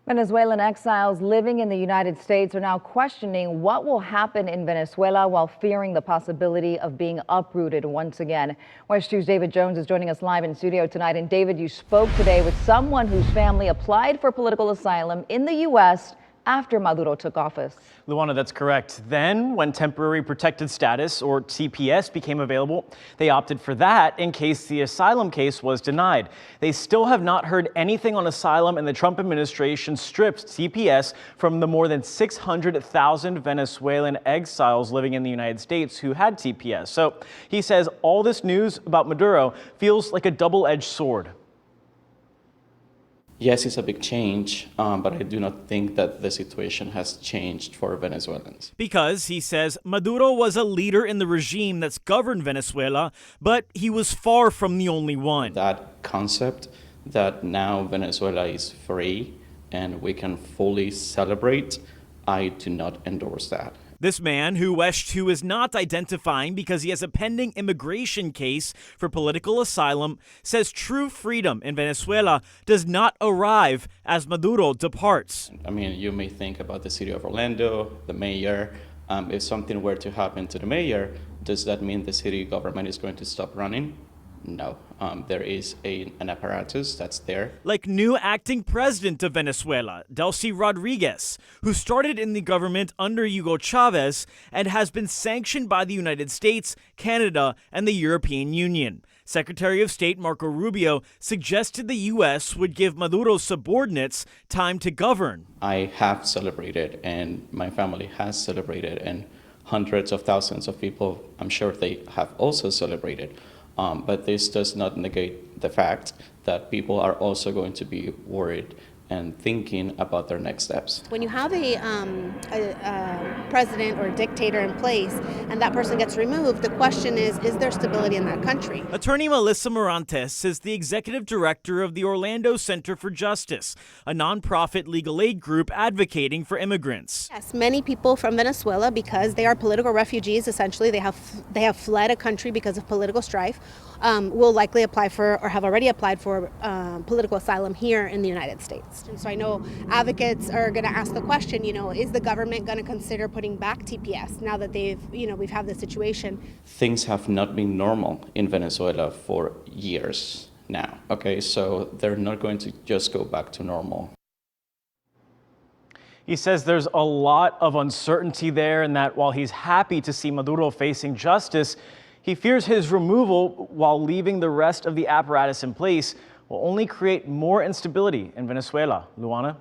Venezuelan exiles living in the United States are now questioning what will happen in Venezuela while fearing the possibility of being uprooted once again. WESH 2's David Jones is joining us live in studio tonight. And David, you spoke today with someone whose family applied for political asylum in the U.S. after Maduro took office. Luana, that's correct. Then, when temporary protected status, or TPS, became available, they opted for that in case the asylum case was denied. They still have not heard anything on asylum, and the Trump administration stripped TPS from the more than 600,000 Venezuelan exiles living in the United States who had TPS. So he says all this news about Maduro feels like a double-edged sword. Yes, it's a big change, but I do not think that the situation has changed for Venezuelans. Because, he says, Maduro was a leader in the regime that's governed Venezuela, but he was far from the only one. That concept that now Venezuela is free and we can fully celebrate, I do not endorse that. This man, who WESH 2 is not identifying because he has a pending immigration case for political asylum, says true freedom in Venezuela does not arrive as Maduro departs. I mean, you may think about the city of Orlando, the mayor. If something were to happen to the mayor, does that mean the city government is going to stop running? No, there is an apparatus that's there. Like new acting president of Venezuela, Delcy Rodriguez, who started in the government under Hugo Chavez and has been sanctioned by the United States, Canada, and the European Union. Secretary of State Marco Rubio suggested the U.S. would give Maduro's subordinates time to govern. I have celebrated, and my family has celebrated, and hundreds of thousands of people, I'm sure they have also celebrated. But this does not negate the fact that people are also going to be worried and thinking about their next steps. When you have a president or a dictator in place and that person gets removed, the question is there stability in that country? Attorney Melissa Morantes is the executive director of the Orlando Center for Justice, a nonprofit legal aid group advocating for immigrants. Yes, many people from Venezuela, because they are political refugees, essentially they have fled a country because of political strife, will likely apply for or have already applied for political asylum here in the United States. And so I know advocates are going to ask the question, is the government going to consider putting back TPS now that we've had this situation? Things have not been normal in Venezuela for years now. Okay, so they're not going to just go back to normal. He says there's a lot of uncertainty there, and that while he's happy to see Maduro facing justice, he fears his removal while leaving the rest of the apparatus in place will only create more instability in Venezuela. Luana?